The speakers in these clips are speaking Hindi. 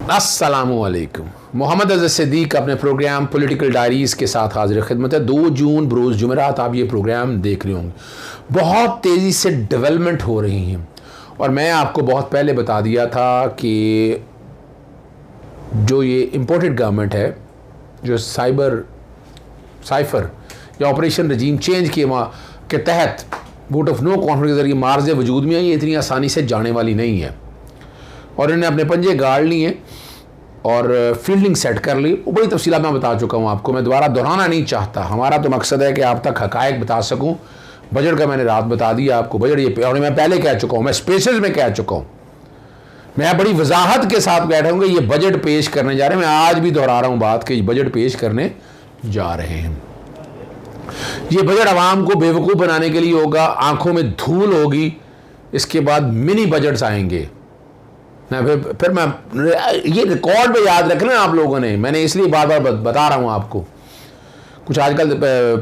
अस्सलामुअलैकुम। मोहम्मद अज़हर सिद्दीक अपने प्रोग्राम पॉलिटिकल डायरीज़ के साथ हाजिर खिदमत है। 2 जून बरोज़ जुमेरात आप ये प्रोग्राम देख रहे होंगे। बहुत तेज़ी से डेवलपमेंट हो रही हैं और मैं आपको बहुत पहले बता दिया था कि जो ये इम्पोर्टेड गवर्नमेंट है, जो साइफ़र या ऑपरेशन रजीम चेंज के तहत वोट ऑफ नो कॉन्फ्रेंस के ज़रिए मार्ज़ वजूद में है, ये इतनी आसानी से जाने वाली नहीं है और इन्हें अपने पंजे गाड़ लिए और फील्डिंग सेट कर ली। वो बड़ी तफसीलात मैं बता चुका हूँ आपको, मैं दोबारा दोहराना नहीं चाहता। हमारा तो मकसद है कि आप तक हकायक बता सकूँ। बजट का मैंने रात बता दिया आपको, बजट ये और मैं पहले कह चुका हूँ, मैं स्पेसेस में कह चुका हूँ, मैं बड़ी वजाहत के साथ बैठा हूँ कि ये बजट पेश करने जा रहे हैं। मैं आज भी दोहरा रहा हूँ बात कि बजट पेश करने जा रहे हैं। ये बजट आवाम को बेवकूफ़ बनाने के लिए होगा, आंखों में धूल होगी। इसके बाद मिनी बजट्स आएंगे ना, फिर मैं ये रिकॉर्ड पे याद रखना आप लोगों ने, मैंने इसलिए बार बार बता रहा हूँ आपको। कुछ आजकल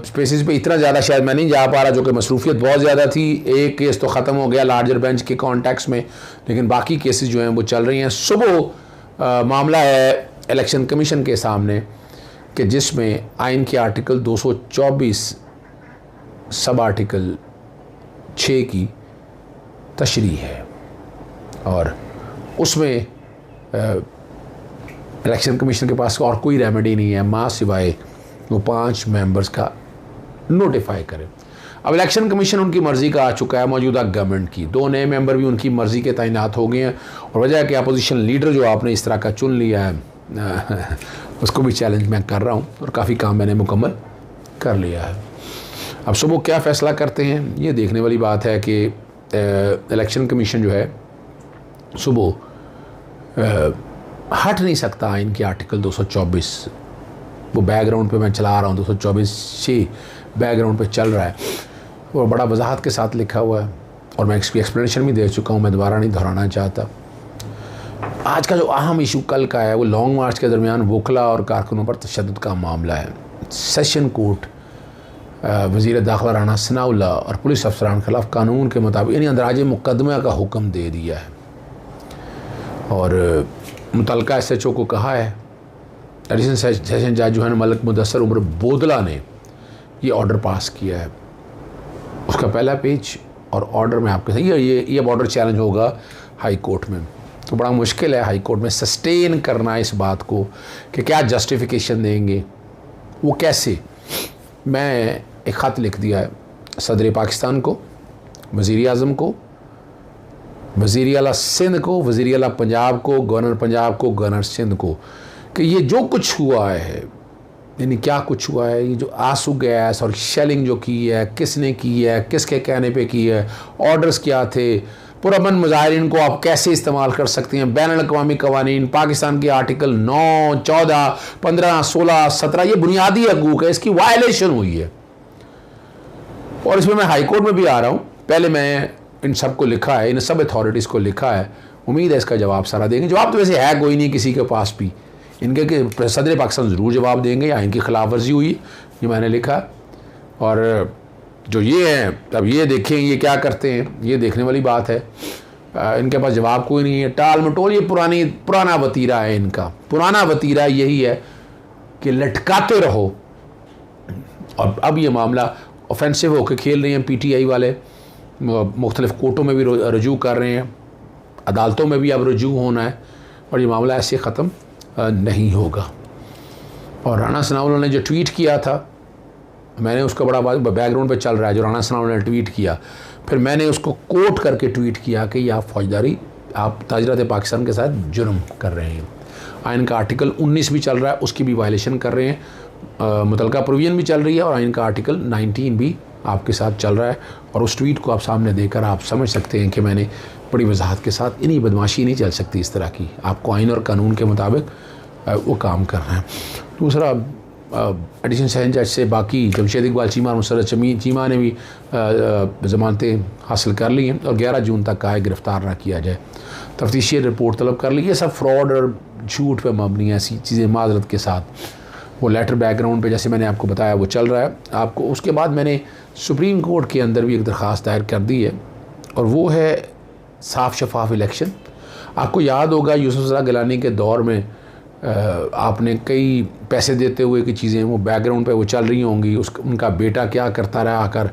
स्पेसिस पे इतना ज़्यादा शायद मैं नहीं जा पा रहा, जो कि मसरूफियत बहुत ज़्यादा थी। एक केस तो ख़त्म हो गया लार्जर बेंच के कॉन्टेक्स्ट में, लेकिन बाकी केसेस जो हैं वो चल रही हैं। सुबह मामला है इलेक्शन कमीशन के सामने कि जिसमें आइन के आर्टिकल 224 सब आर्टिकल 6 की तशरीह है और उसमें इलेक्शन कमीशन के पास और कोई रेमेडी नहीं है माँ सिवाय वो 5 मेंबर्स का नोटिफाई करें। अब इलेक्शन कमीशन उनकी मर्ज़ी का आ चुका है, मौजूदा गवर्नमेंट की 2 नए मेंबर भी उनकी मर्ज़ी के तैनात हो गए हैं और वजह है कि अपोजिशन लीडर जो आपने इस तरह का चुन लिया है उसको भी चैलेंज मैं कर रहा हूँ और काफ़ी काम मैंने मुकम्मल कर लिया है। अब सुबह क्या फ़ैसला करते हैं ये देखने वाली बात है कि इलेक्शन कमीशन जो है सुबह हट नहीं सकता आइन के आर्टिकल 224। वो बैकग्राउंड पे मैं चला रहा हूँ, 224C बैकग्राउंड पे चल रहा है और बड़ा वजाहत के साथ लिखा हुआ है और मैं इसकी एक्सप्लेनेशन भी दे चुका हूँ, मैं दोबारा नहीं दोहराना चाहता। आज का जो अहम इशू कल का है वो लॉन्ग मार्च के दरमियान वोकला और कारकुनों पर तशद्दुद का मामला है। सेशन कोर्ट वज़ीर दाखिला राना सनाउल्लाह और पुलिस अफसरान के खिलाफ कानून के मुताबिक यानी अंदराज मुकदमे का हुक्म दे दिया है और मुतलका SHO को कहा है। एडिशनल सेशन जज जो है मलिक मुदस्सर उमर बोदला ने ये ऑर्डर पास किया है। उसका पहला पेज और ऑर्डर में आपके साथ ये अब ऑर्डर चैलेंज होगा हाई कोर्ट में। तो बड़ा मुश्किल है हाई कोर्ट में सस्टेन करना इस बात को कि क्या जस्टिफिकेशन देंगे, वो कैसे। मैं एक ख़त लिख दिया है सदर पाकिस्तान को, वज़ीर आज़म को, वज़ीर आला सिंध को, वज़ीर आला पंजाब को, गवर्नर पंजाब को, गवर्नर सिंध को कि ये जो कुछ हुआ है, यानी क्या कुछ हुआ है, ये जो आंसू गैस और शेलिंग जो की है, किसने की है, किसके कहने पे की है, ऑर्डर्स क्या थे, पुरअमन मुजाहिरीन को आप कैसे इस्तेमाल कर सकते हैं, बैनुल-अक़वामी कवानीन, पाकिस्तान के आर्टिकल 9, 14, 15, 16, 17 ये बुनियादी हकूक़ है, इसकी वायलेशन हुई है और इसमें मैं हाई कोर्ट में भी आ रहा हूँ। पहले मैं इन सब को लिखा है, इन सब अथॉरिटीज़ को लिखा है, उम्मीद है इसका जवाब सारा देंगे। जवाब तो वैसे है कोई नहीं किसी के पास भी, इनके कि सदर पाकिस्तान ज़रूर जवाब देंगे या इनकी खिलाफ वर्जी हुई ये मैंने लिखा। और जो ये हैं अब ये देखें ये क्या करते हैं, ये देखने वाली बात है। इनके पास जवाब कोई नहीं है, टाल मटोल, ये पुराना वतीरा है इनका। पुराना वतीरा यही है कि लटकाते रहो और अब ये मामला ऑफेंसिव होकर खेल रहे हैं PTI वाले, मुख्तलिफ़ कोर्टों में भी रजू कर रहे हैं, अदालतों में भी अब रजू होना है और ये मामला ऐसे ख़त्म नहीं होगा। और राना सनाउल्लाह ने जो ट्वीट किया था, मैंने उसका बड़ा बैकग्राउंड पे चल रहा है जो राना सनाउल्लाह ने ट्वीट किया, फिर मैंने उसको कोट करके ट्वीट किया कि यह फौजदारी आप ताजरत पाकिस्तान के साथ जुर्म कर रहे हैं। आइन का आर्टिकल 19 भी चल रहा है, उसकी भी वायलेशन कर रहे हैं, मुतलका प्रोविजन भी चल रही है और आइन का आर्टिकल 19 भी आपके साथ चल रहा है। और उस ट्वीट को आप सामने देकर आप समझ सकते हैं कि मैंने बड़ी वजाहत के साथ, इन्हीं बदमाशी नहीं चल सकती इस तरह की, आपको आइन और कानून के मुताबिक वो काम करना है। दूसरा एडिशनल सेशन जज से बाकी जमशेद इकबाल चीमा और मुसर्रत चीमा ने भी ज़मानतें हासिल कर ली हैं और 11 जून तक कहा है गिरफ़्तार ना किया जाए, तफ्तीशी रिपोर्ट तलब कर ली। ये सब फ्रॉड और झूठ पे मबनी है, ऐसी चीज़ें माजरत के साथ। वो लेटर बैकग्राउंड पे जैसे मैंने आपको बताया वो चल रहा है आपको। उसके बाद मैंने सुप्रीम कोर्ट के अंदर भी एक दरख्वास्त दायर कर दी है और वो है साफ़ शफाफ इलेक्शन। आपको याद होगा यूसुफ गिलानी के दौर में आपने कई पैसे देते हुए की चीज़ें वो बैकग्राउंड पे वो चल रही होंगी, उनका बेटा क्या करता रहा आकर,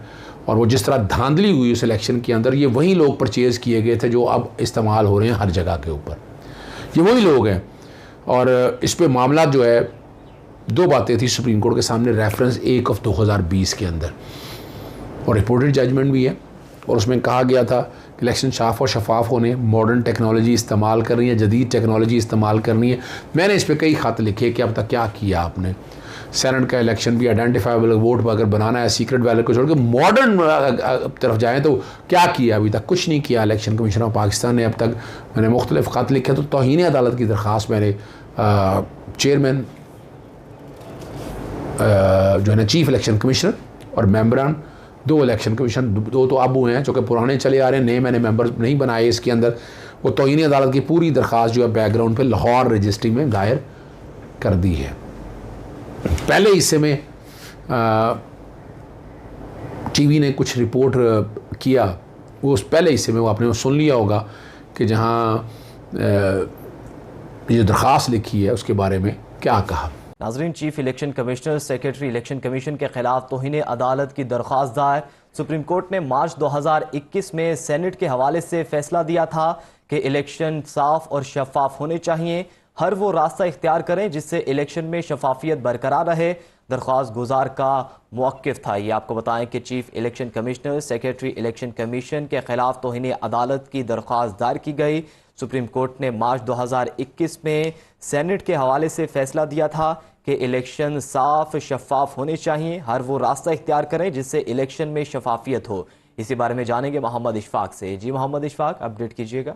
और वो जिस तरह धांधली हुई उस इलेक्शन के अंदर, ये वही लोग परचेज़ किए गए थे जो अब इस्तेमाल हो रहे हैं हर जगह के ऊपर, ये वही लोग हैं। और इस पे मामला जो है, दो बातें थी सुप्रीम कोर्ट के सामने, रेफरेंस 1/2020 के अंदर, और रिपोर्टेड जजमेंट भी है, और उसमें कहा गया था कि इलेक्शन साफ और शफाफ होने, मॉडर्न टेक्नोलॉजी इस्तेमाल करनी है, जदीद टेक्नोलॉजी इस्तेमाल करनी है। मैंने इस पर कई ख़त लिखे कि अब तक क्या किया आपने, सेनेट का इलेक्शन भी आइडेंटिफाइबल वोट पर अगर बनाना है, सीक्रेट बैलेट को छोड़ के मॉडर्न तरफ जाएँ तो क्या किया, अभी तक कुछ नहीं किया इलेक्शन कमीशन ऑफ पाकिस्तान ने अब तक। मैंने मुख्तलिफ ख़त लिखे, तो तौहीन अदालत की दरख्वास्त मैंने चेयरमैन जो है ना चीफ इलेक्शन कमिश्नर और मेंबरान, दो इलेक्शन कमीशन, दो तो अब हुए हैं चूँकि पुराने चले आ रहे हैं, नए मैंने मेंबर नहीं बनाए इसके अंदर, वो तौहीन अदालत की पूरी दरख्वास्त जो है बैकग्राउंड पे लाहौर रजिस्ट्री में दायर कर दी है। पहले हिस्से में टीवी ने कुछ रिपोर्ट किया, वो उस पहले हिस्से में वो आपने सुन लिया होगा कि जहाँ ये जो दरख्वास्त लिखी है उसके बारे में क्या कहा। नाजरीन, chief election commissioner secretary election commission के खिलाफ तौहीन अदालत की दरख्वास्त दायर। सुप्रीम कोर्ट ने मार्च 2021 में सेनेट के हवाले से फैसला दिया था कि इलेक्शन साफ और शफाफ होने चाहिए, हर वो रास्ता इख्तियार करें जिससे इलेक्शन में शफाफियत बरकरार रहे। दरख्वास्त गुजार का मौक़िफ़ था ये। आपको बताएं कि chief election commissioner secretary election commission के खिलाफ तौहीन अदालत की दरख्वास्त दायर की गई। सुप्रीम कोर्ट ने मार्च 2021 में सेनेट के हवाले से फैसला दिया था कि इलेक्शन साफ शफाफ होने चाहिए, हर वो रास्ता इख्तियार करें जिससे इलेक्शन में शफाफियत हो। इसी बारे में जानेंगे मोहम्मद इशफाक से। जी मोहम्मद इशफाक, अपडेट कीजिएगा।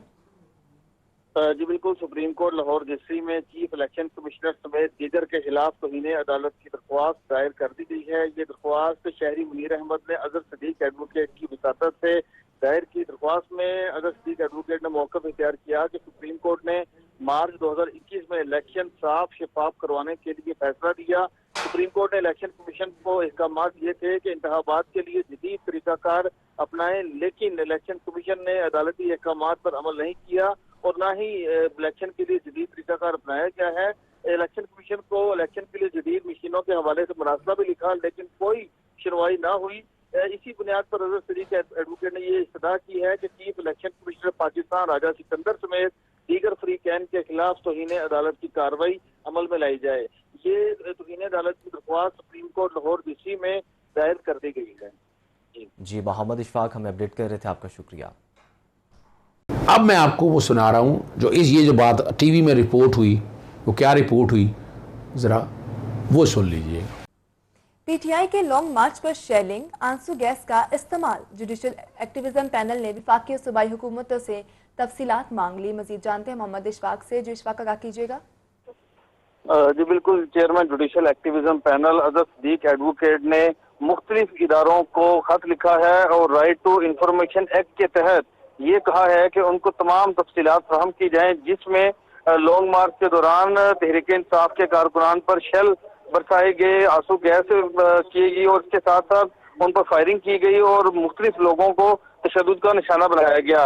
जी बिल्कुल, सुप्रीम कोर्ट लाहौर रजिस्ट्री में चीफ इलेक्शन कमिश्नर समेत दीगर के खिलाफ तौहीन अदालत की दरख्वास्त दायर कर दी गई है। ये दरख्वास्त शहरी मुनीर अहमद ने अजहर सदीक एडवोकेट की वसातत से दायर की। दरख्वास्त में अजहर सदीक एडवोकेट ने मौक़िफ़ इख्तियार किया कि सुप्रीम कोर्ट ने मार्च 2021 में इलेक्शन साफ शफाफ करवाने के लिए फैसला दिया। सुप्रीम कोर्ट ने इलेक्शन कमीशन को अहकाम दिए थे कि इंतखाबात के लिए जदीद तरीकाकार अपनाएं, लेकिन इलेक्शन कमीशन ने अदालती अहकाम पर अमल नहीं किया और ना ही इलेक्शन के लिए जदीद तरीकाकार अपनाया गया है। इलेक्शन कमीशन को इलेक्शन के लिए जदीद मशीनों के हवाले से मरासला भी लिखा, लेकिन कोई सुनवाई ना हुई। इसी बुनियाद पर अजहर सदीक एडवोकेट ने ये इस्तदा की है कि चीफ इलेक्शन कमिश्नर पाकिस्तान राजा सिकंदर समेत दीगर फरीकैन के खिलाफ तौहीन अदालत की कार्रवाई अमल में लाई जाए। ये तौहीन अदालत की दरख्वास्त सुप्रीम कोर्ट लाहौर रजिस्ट्री में दायर कर दी गई है। जी मोहम्मद इशफाक, हमें अपडेट कर रहे थे, आपका शुक्रिया। अब मैं आपको वो सुना रहा हूँ जो ये जो बात टीवी में रिपोर्ट हुई, वो क्या रिपोर्ट हुई, ज़रा वो सुन लीजिए। पीटीआई के लॉन्ग मार्च पर शेलिंग, आंसू गैस का इस्तेमाल, जुडिशल एक्टिविज्म पैनल ने वफाकी और सूबाई हुकूमतों से तफसीलात मांग ली। मजीद जानते हैं मोहम्मद इशफाक से। जो इशफाक का कीजिएगा। जी बिल्कुल, chairman judicial activism panel Azhar Sadiq advocate ने मुख्तलिफ इदारों को खत लिखा है और राइट टू इंफॉर्मेशन एक्ट के तहत ये कहा है कि उनको तमाम तफसीलात फराहम की जाएं, जिसमें लॉन्ग मार्च के दौरान तहरीक इंसाफ के कारकुनान पर शेल बरसाए गए, आंसू गैस की गई और इसके साथ साथ उन पर फायरिंग की गई और मुख्तलिफ लोगों को तशद्दुद का निशाना बनाया गया।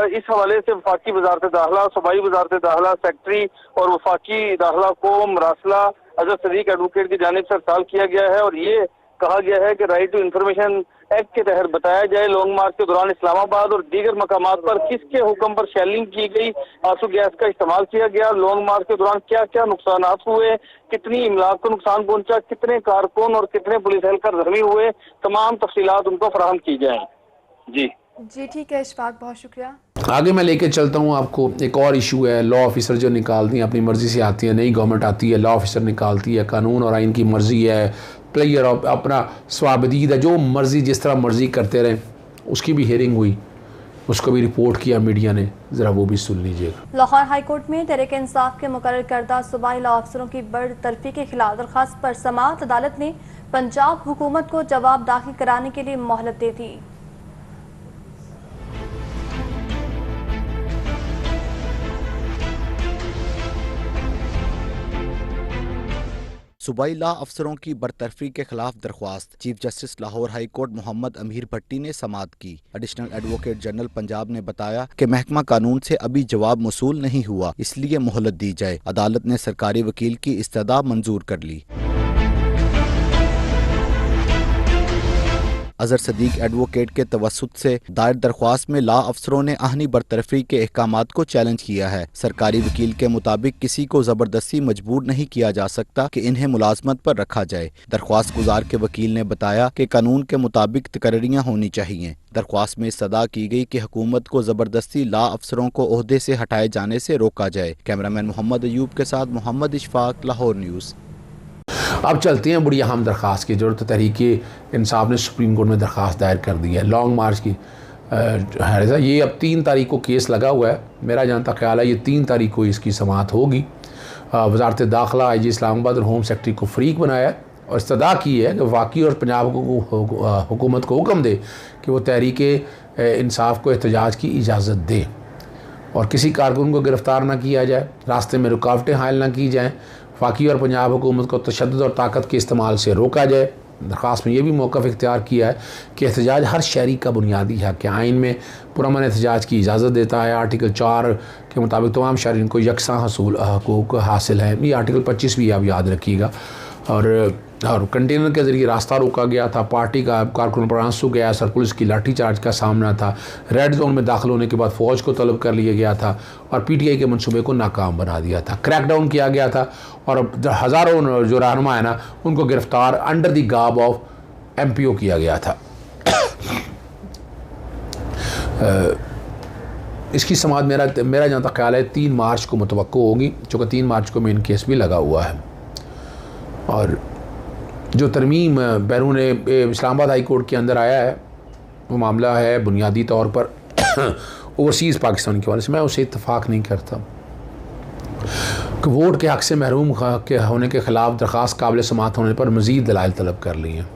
इस हवाले से वफाकी वजारत दाखिला, सूबाई वजारत दाखिला सेक्रेटरी और वफाकी दाखिला को मरासला अजहर सदीक एडवोकेट की जानिब से अरसाल किया गया है और ये कहा गया है कि राइट टू इंफॉर्मेशन एक्ट के तहत बताया जाए लॉन्ग मार्च के दौरान इस्लामाबाद और दीगर मकामात पर किसके हुक्म पर शेलिंग की गई, आंसू गैस का इस्तेमाल किया गया, लॉन्ग मार्च के दौरान क्या क्या नुकसान हुए, कितनी इमलाक को नुकसान पहुंचा, कितने कारकुन और कितने पुलिस एहलकार जख्मी हुए, तमाम तफसीलात उनको फराहम की जाए। जी ठीक है इशफाक, बहुत शुक्रिया। आगे मैं लेके चलता हूँ आपको। एक और इशू है, लॉ ऑफिसर जो निकालती हैं अपनी मर्जी से आती है, नई गवर्नमेंट आती है, लॉ ऑफिसर निकालती है, कानून और आइन की मर्जी है, प्लेयर अपना स्वाबदीद है, जो मर्जी जिस तरह मर्जी करते रहें। उसकी भी हेयरिंग हुई, उसको भी रिपोर्ट किया मीडिया ने, ज़रा वो भी सुन लीजिएगा। लाहौर हाई कोर्ट में तहरीक इंसाफ के मुकर्रर करदा सूबाई लॉ अफसरों की बरतरफी के खिलाफ दरखास्त पर समाअत अदालत ने पंजाब हुकूमत को जवाब दाखिल कराने के लिए मोहलत दे दी। सूबाई लॉ अफसरों की बरतरफी के खिलाफ दरख्वास्त। Chief justice Lahore high court Mohammad Amir Bhatti ने समाअत की। एडिशनल एडवोकेट जनरल पंजाब ने बताया कि महकमा कानून से अभी जवाब मौसूल नहीं हुआ, इसलिए मोहलत दी जाए। अदालत ने सरकारी वकील की इस्तदा मंजूर कर ली। अजहर सदीक एडवोकेट के तवस्सुत से दायर दरख्वास्त में लॉ अफसरों ने आहनी बरतरफी के अहकामात को चैलेंज किया है। सरकारी वकील के मुताबिक किसी को जबरदस्ती मजबूर नहीं किया जा सकता कि इन्हें मुलाजमत पर रखा जाए। दरख्वास्त गुजार के वकील ने बताया कि कानून के मुताबिक तकर्रियाँ होनी चाहिए। दरख्वास्त में सदा की गई कि हुकूमत को जबरदस्ती लॉ अफसरों को ओहदे से हटाए जाने से रोका जाए। कैमरामैन मोहम्मद अयूब के साथ मोहम्मद इशफाक, लाहौर न्यूज़। अब चलते हैं बड़ी अहम दरख्वास्त की जरूरत। तहरीके इंसाफ ने सुप्रीम कोर्ट में दरख्वास्त दायर कर दी है लॉन्ग मार्च की। ये अब 3 तारीख को केस लगा हुआ है। मेरा जानता ख्याल है ये 3 तारीख को इसकी समाअत होगी। वजारत दाखिला, IG इस्लामाबाद और होम सेक्रेटरी को फ़रीक बनाया और इस्तदा की है कि वाकई और पंजाब हुकूमत को हुक्म दे कि वो तहरीके इंसाफ को एहतजाज की इजाज़त दे और किसी कारकुन को गिरफ़्तार ना किया जाए, रास्ते में रुकावटें हायल ना की जाएँ, वफाकी और पंजाब हुकूमत को तशद्दुद और ताकत के इस्तेमाल से रोका जाए। दरख्वास्त में ये भी मौक़िफ़ इख्तियार किया है कि एहतजाज हर शहरी का बुनियादी हक़ है। आइन में पुरअमन एहतजाज की इजाज़त देता है। आर्टिकल 4 के मुताबिक तमाम शहरीन को यकसां हकूक़ हासिल हैं। ये आर्टिकल 25 भी आप याद रखिएगा। और कंटेनर के ज़रिए रास्ता रोका गया था, पार्टी का कारकुन पर आंसू गैस और पुलिस की लाठीचार्ज का सामना था। रेड जोन में दाखिल होने के बाद फ़ौज को तलब कर लिया गया था और PTI के मनसूबे को नाकाम बना दिया था। क्रैकडाउन किया गया था और हज़ारों जो रहनुमा है ना उनको गिरफ़्तार under the garb of MPO किया गया था। इसकी समाअत मेरा जहाँ तक ख्याल है 3 मार्च को मुतवक्को होगी, चूँकि 3 मार्च को मेन केस भी लगा हुआ है। और जो तरमीम बैरून इस्लामाबाद हाई कोर्ट के अंदर आया है वो मामला है बुनियादी तौर पर ओवरसीज़ पाकिस्तान के वाले से। मैं उससे इत्तफाक नहीं करता कि वोट के हक़ से महरूम के होने के ख़िलाफ़ दरख्वास्त काबिल समाअत होने पर मज़ीद दलाइल तलब कर लिए हैं।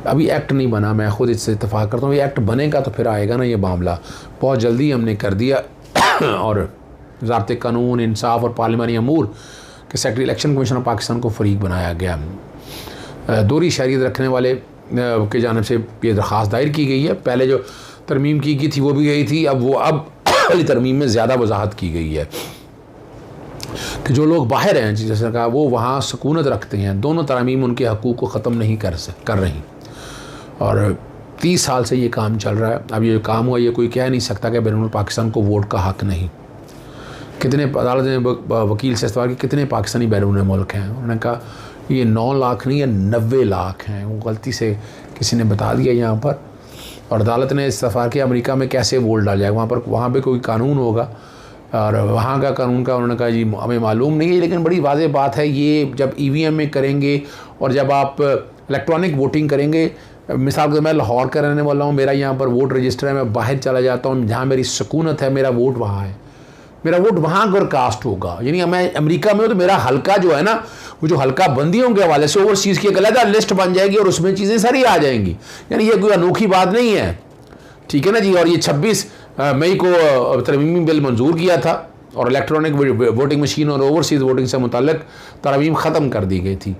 अभी एक्ट नहीं बना, मैं ख़ुद इससे इत्तफाक करता हूँ। ये एक्ट बनेगा तो फिर आएगा ना ये मामला। बहुत जल्दी हमने कर दिया और वज़ारत कानून, इंसाफ और पार्लिमानी अमूर के secretary election commission of Pakistan को फ़रीक बनाया गया। दोहरी शहरियत रखने वाले की जानिब से ये दरख्वास्त दायर की गई है। पहले जो तरमीम की गई थी वो भी गई थी, अब वाली तरमीम में ज़्यादा वजाहत की गई है कि जो लोग बाहर हैं, जैसे कहा, वो वहाँ सकूनत रखते हैं। दोनों तरमीम उनके हकूक़ को ख़त्म नहीं कर रही और 30 साल से ये काम चल रहा है। अब ये काम हुआ, ये कोई कह नहीं सकता कि बैरून पाकिस्तान को वोट का हक़ नहीं। कितने अदालत ने वकील से सवाल कि कितने पाकिस्तानी बैरून मुल्क हैं, उन्होंने कहा ये 9 लाख नहीं, ये 90 लाख हैं। वो गलती से किसी ने बता दिया यहाँ पर। और अदालत ने इस्तफार किया अमेरिका में कैसे वोट डाल जाएगा, वहाँ पे कोई कानून होगा और वहाँ का कानून का उन्होंने कहा जी हमें मालूम नहीं है। लेकिन बड़ी वाज़ेह बात है, ये जब EVM में करेंगे और जब आप इलेक्ट्रॉनिक वोटिंग करेंगे, मिसाल के मैं लाहौर का रहने वाला हूँ, मेरा यहाँ पर वोट रजिस्टर है, मैं बाहर चला जाता हूँ, जहाँ मेरी सुकूनत है, मेरा वोट वहाँ है, मेरा वोट वहाँ पर कास्ट होगा। यानी मैं अमेरिका में हूँ तो मेरा हल्का जो है ना, वो जो हल्का बंदियों के हवाले से ओवरसीज़ की एक अलग लिस्ट बन जाएगी और उसमें चीज़ें सारी आ जाएंगी। यानी ये कोई अनोखी बात नहीं है, ठीक है ना जी। और ये 26 मई को तरमीमी बिल मंजूर किया था और इलेक्ट्रॉनिक वोटिंग मशीन और ओवरसीज़ वोटिंग से मुताल्लिक़ तरमीम ख़त्म कर दी गई थी।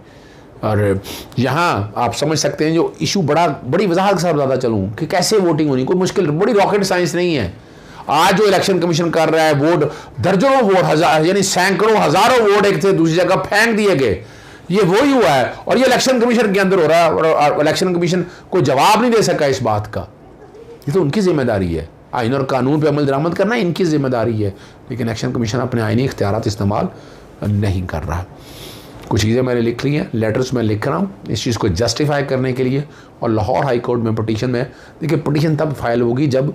और यहाँ आप समझ सकते हैं जो इशू बड़ी वजाहत के साथ ज़्यादा चलूँ कि कैसे वोटिंग होनी, कोई मुश्किल बड़ी रॉकेट साइंस नहीं है। आज जो इलेक्शन कमीशन कर रहा है, वोट दर्जनों वोट, हजार यानी सैकड़ों हज़ारों वोट एक थे दूसरी जगह फेंक दिए गए, ये वही हुआ है और ये इलेक्शन कमीशन के अंदर हो रहा है और इलेक्शन कमीशन कोई जवाब नहीं दे सका इस बात का। ये तो उनकी जिम्मेदारी है, आइन और कानून पे अमल दरामद करना इनकी जिम्मेदारी है। लेकिन इलेक्शन कमीशन अपने आइनी इख्तियारात इस्तेमाल नहीं कर रहा। कुछ चीज़ें मैंने लिख ली हैं, लेटर्स में लिख रहा हूँ इस चीज़ को जस्टिफाई करने के लिए। और लाहौर हाई कोर्ट में पटिशन में, देखिए पटिशन तब फाइल होगी जब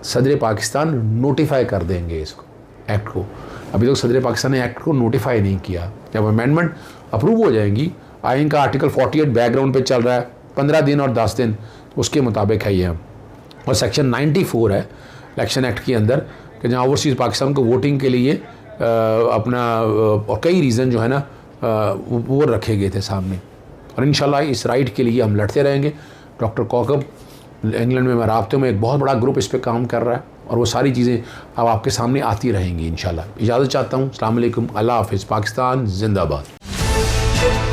सदर पाकिस्तान नोटिफाई कर देंगे इसको, एक्ट को। अभी तक सदर पाकिस्तान ने एक्ट को नोटिफाई नहीं किया। जब अमेंडमेंट अप्रूव हो जाएंगी, आइन का आर्टिकल 48 बैकग्राउंड पे चल रहा है, 15 दिन और 10 दिन उसके मुताबिक है ये। और सेक्शन 94 है इलेक्शन एक्ट के अंदर कि जहाँ ओवरसीज़ पाकिस्तान को वोटिंग के लिए अपना और कई रीज़न जो है ना वो रखे गए थे सामने। और इंशाल्लाह इस राइट के लिए हम लड़ते रहेंगे। डॉक्टर कौकब इंग्लैंड में मैं राब्ते में एक बहुत बड़ा ग्रुप इस पर काम कर रहा है और वो सारी चीज़ें अब आपके सामने आती रहेंगी इंशाल्लाह। इजाज़त चाहता हूँ। अस्सलाम वालेकुम, अल्लाह हाफ़िज़, पाकिस्तान जिंदाबाद। है।